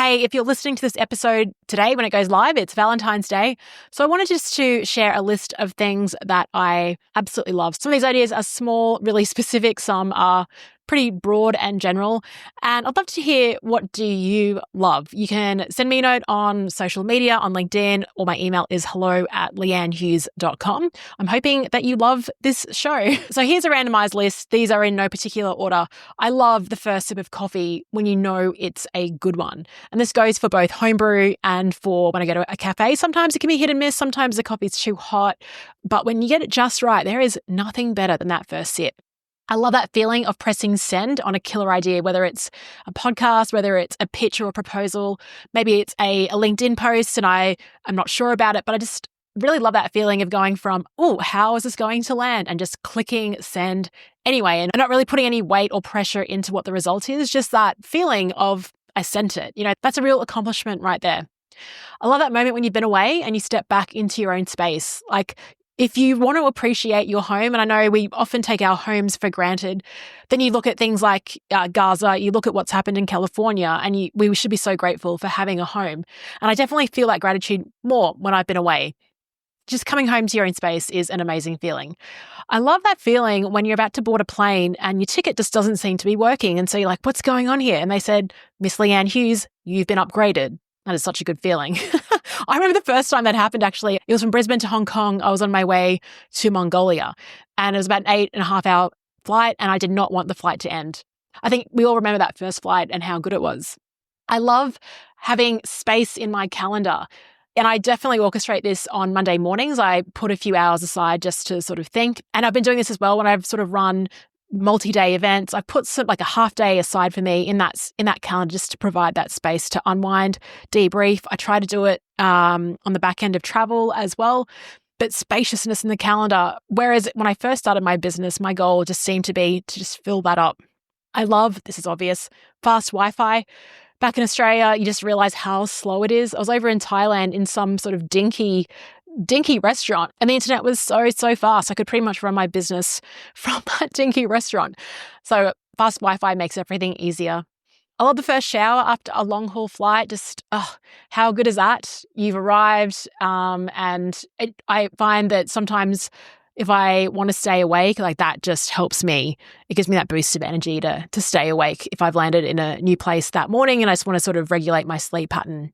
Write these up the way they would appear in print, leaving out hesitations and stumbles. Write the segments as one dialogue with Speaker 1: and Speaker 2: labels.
Speaker 1: Hey, if you're listening to this episode today when it goes live, it's Valentine's Day. So I wanted just to share a list of things that I absolutely love. Some of these ideas are small, really specific. Some are pretty broad and general. And I'd love to hear, what do you love? You can send me a note on social media, on LinkedIn, or my email is hello@leannehughes.com. I'm hoping that you love this show. So here's a randomized list. These are in no particular order. I love the first sip of coffee when you know it's a good one. And this goes for both homebrew and for when I go to a cafe. Sometimes it can be hit and miss. Sometimes the coffee's too hot. But when you get it just right, there is nothing better than that first sip. I love that feeling of pressing send on a killer idea, whether it's a podcast, whether it's a pitch or a proposal. Maybe it's a LinkedIn post and I'm not sure about it, but I just really love that feeling of going from, oh, how is this going to land? And just clicking send anyway, and not really putting any weight or pressure into what the result is, just that feeling of I sent it. That's a real accomplishment right there. I love that moment when you've been away and you step back into your own space. Like, if you want to appreciate your home, and I know we often take our homes for granted, then you look at things like Gaza, you look at what's happened in California, and we should be so grateful for having a home. And I definitely feel that gratitude more when I've been away. Just coming home to your own space is an amazing feeling. I love that feeling when you're about to board a plane and your ticket just doesn't seem to be working. And so you're like, what's going on here? And they said, Miss Leanne Hughes, you've been upgraded. That is such a good feeling. I remember the first time that happened, actually. It was from Brisbane to Hong Kong. I was on my way to Mongolia, and it was about an 8.5-hour flight, and I did not want the flight to end. I think we all remember that first flight and how good it was. I love having space in my calendar, and I definitely orchestrate this on Monday mornings. I put a few hours aside just to sort of think, and I've been doing this as well when I've sort of run multi-day events. I put like a half day aside for me in that calendar just to provide that space to unwind, debrief. I try to do it on the back end of travel as well, but spaciousness in the calendar. Whereas when I first started my business, my goal just seemed to be to just fill that up. I love, this is obvious, fast Wi-Fi. Back in Australia, you just realize how slow it is. I was over in Thailand in some sort of dinky restaurant, and the internet was so fast. I could pretty much run my business from that dinky restaurant. So fast Wi-Fi makes everything easier. I love the first shower after a long haul flight. Just, how good is that? You've arrived, and I find that sometimes if I want to stay awake, like that just helps me. It gives me that boost of energy to stay awake if I've landed in a new place that morning and I just want to sort of regulate my sleep pattern.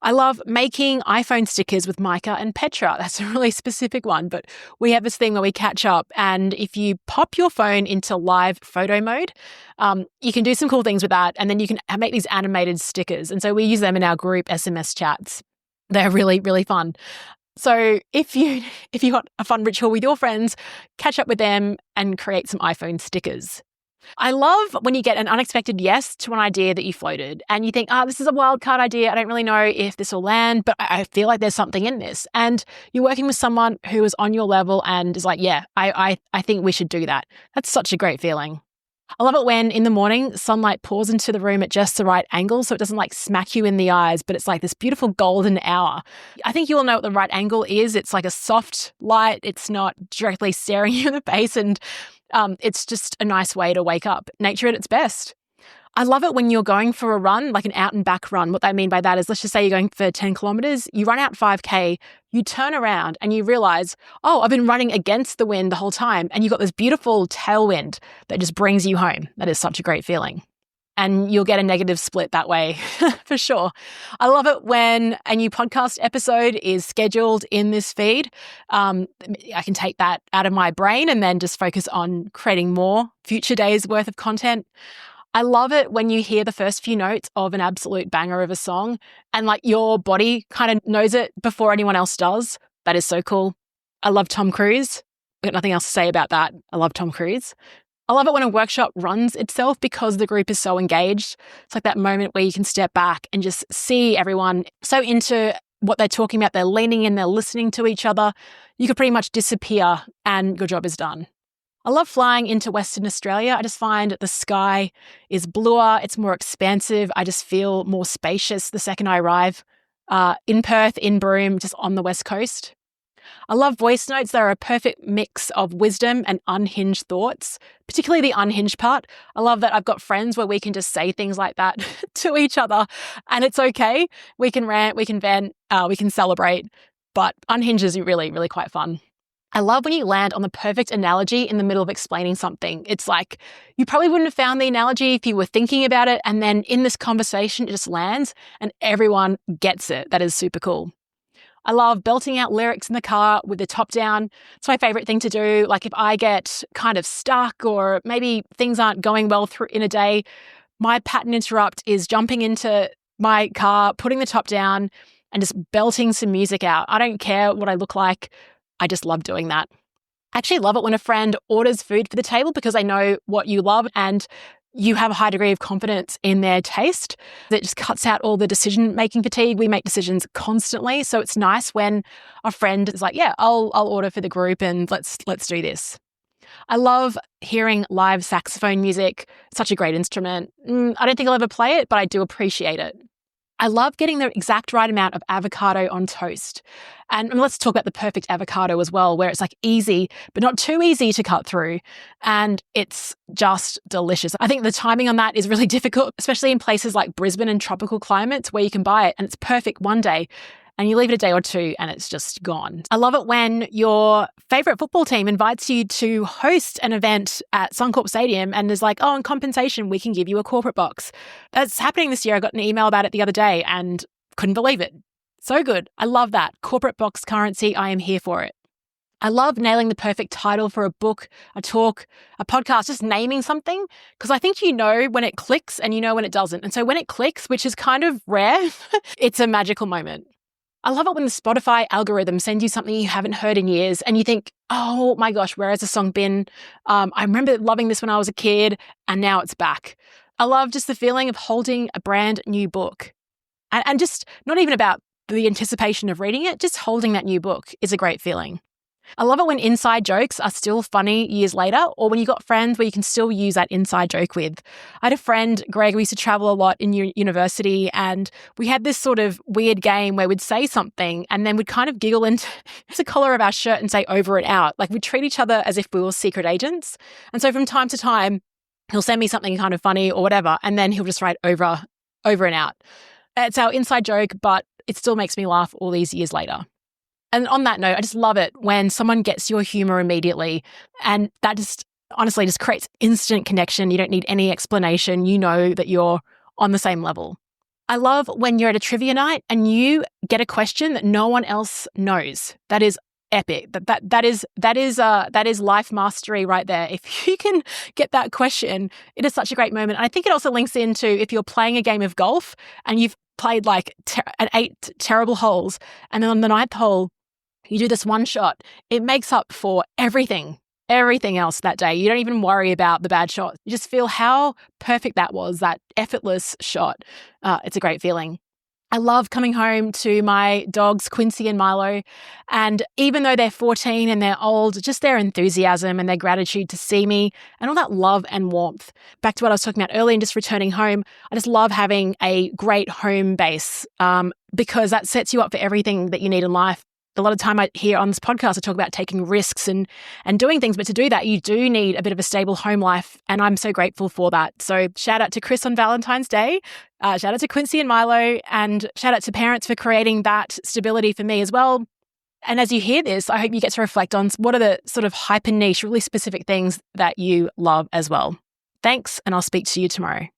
Speaker 1: I love making iPhone stickers with Micah and Petra. That's a really specific one, but we have this thing where we catch up, and if you pop your phone into live photo mode, you can do some cool things with that, and then you can make these animated stickers. And so we use them in our group SMS chats. They're really, really fun. So if you got a fun ritual with your friends, catch up with them and create some iPhone stickers. I love when you get an unexpected yes to an idea that you floated and you think, this is a wild card idea. I don't really know if this will land, but I feel like there's something in this. And you're working with someone who is on your level and is like, yeah, I think we should do that. That's such a great feeling. I love it when in the morning, sunlight pours into the room at just the right angle so it doesn't like smack you in the eyes, but it's like this beautiful golden hour. I think you all know what the right angle is. It's like a soft light. It's not directly staring you in the face, and it's just a nice way to wake up. Nature at its best. I love it when you're going for a run, like an out and back run. What I mean by that is, let's just say you're going for 10 kilometers, you run out 5K, you turn around and you realize, I've been running against the wind the whole time. And you've got this beautiful tailwind that just brings you home. That is such a great feeling. And you'll get a negative split that way for sure. I love it when a new podcast episode is scheduled in this feed. I can take that out of my brain and then just focus on creating more future days worth of content. I love it when you hear the first few notes of an absolute banger of a song and like your body kind of knows it before anyone else does. That is so cool. I love Tom Cruise. I've got nothing else to say about that. I love Tom Cruise. I love it when a workshop runs itself because the group is so engaged. It's like that moment where you can step back and just see everyone so into what they're talking about. They're leaning in, they're listening to each other. You could pretty much disappear and your job is done. I love flying into Western Australia. I just find the sky is bluer, it's more expansive. I just feel more spacious the second I arrive in Perth, in Broome, just on the West Coast. I love voice notes. They're a perfect mix of wisdom and unhinged thoughts, particularly the unhinged part. I love that I've got friends where we can just say things like that to each other and it's okay. We can rant, we can vent, we can celebrate, but unhinged is really, really quite fun. I love when you land on the perfect analogy in the middle of explaining something. It's like you probably wouldn't have found the analogy if you were thinking about it. And then in this conversation, it just lands and everyone gets it. That is super cool. I love belting out lyrics in the car with the top down. It's my favorite thing to do. Like if I get kind of stuck or maybe things aren't going well through in a day, my pattern interrupt is jumping into my car, putting the top down and just belting some music out. I don't care what I look like. I just love doing that. I actually love it when a friend orders food for the table because they know what you love and you have a high degree of confidence in their taste. That just cuts out all the decision-making fatigue. We make decisions constantly. So it's nice when a friend is like, yeah, I'll order for the group and let's do this. I love hearing live saxophone music. Such a great instrument. I don't think I'll ever play it, but I do appreciate it. I love getting the exact right amount of avocado on toast. And let's talk about the perfect avocado as well, where it's like easy, but not too easy to cut through. And it's just delicious. I think the timing on that is really difficult, especially in places like Brisbane and tropical climates where you can buy it and it's perfect one day and you leave it a day or two and it's just gone. I love it when your favorite football team invites you to host an event at Suncorp Stadium and is like, oh, in compensation, we can give you a corporate box. That's happening this year. I got an email about it the other day and couldn't believe it. So good. I love that. Corporate box currency. I am here for it. I love nailing the perfect title for a book, a talk, a podcast, just naming something, because I think you know when it clicks and you know when it doesn't. And so when it clicks, which is kind of rare, it's a magical moment. I love it when the Spotify algorithm sends you something you haven't heard in years and you think, oh my gosh, where has the song been? I remember loving this when I was a kid and now it's back. I love just the feeling of holding a brand new book and just not even about the anticipation of reading it, just holding that new book is a great feeling. I love it when inside jokes are still funny years later or when you got friends where you can still use that inside joke with. I had a friend, Greg, we used to travel a lot in university and we had this sort of weird game where we'd say something and then we'd kind of giggle into the collar of our shirt and say over and out. Like we'd treat each other as if we were secret agents. And so from time to time, he'll send me something kind of funny or whatever and then he'll just write over and out. It's our inside joke, but it still makes me laugh all these years later. And on that note, I just love it when someone gets your humor immediately and that just honestly just creates instant connection. You don't need any explanation. You know that you're on the same level. I love when you're at a trivia night and you get a question that no one else knows. That is epic. That is life mastery right there. If you can get that question, it is such a great moment. And I think it also links into if you're playing a game of golf and you've played like at 8 terrible holes and then on the 9th hole, you do this one shot, it makes up for everything else that day. You don't even worry about the bad shot. You just feel how perfect that was, that effortless shot. It's a great feeling. I love coming home to my dogs, Quincy and Milo. And even though they're 14 and they're old, just their enthusiasm and their gratitude to see me and all that love and warmth. Back to what I was talking about earlier and just returning home, I just love having a great home base because that sets you up for everything that you need in life. A lot of time I hear on this podcast, I talk about taking risks and doing things. But to do that, you do need a bit of a stable home life. And I'm so grateful for that. So shout out to Chris on Valentine's Day. Shout out to Quincy and Milo. And shout out to parents for creating that stability for me as well. And as you hear this, I hope you get to reflect on what are the sort of hyper niche, really specific things that you love as well. Thanks. And I'll speak to you tomorrow.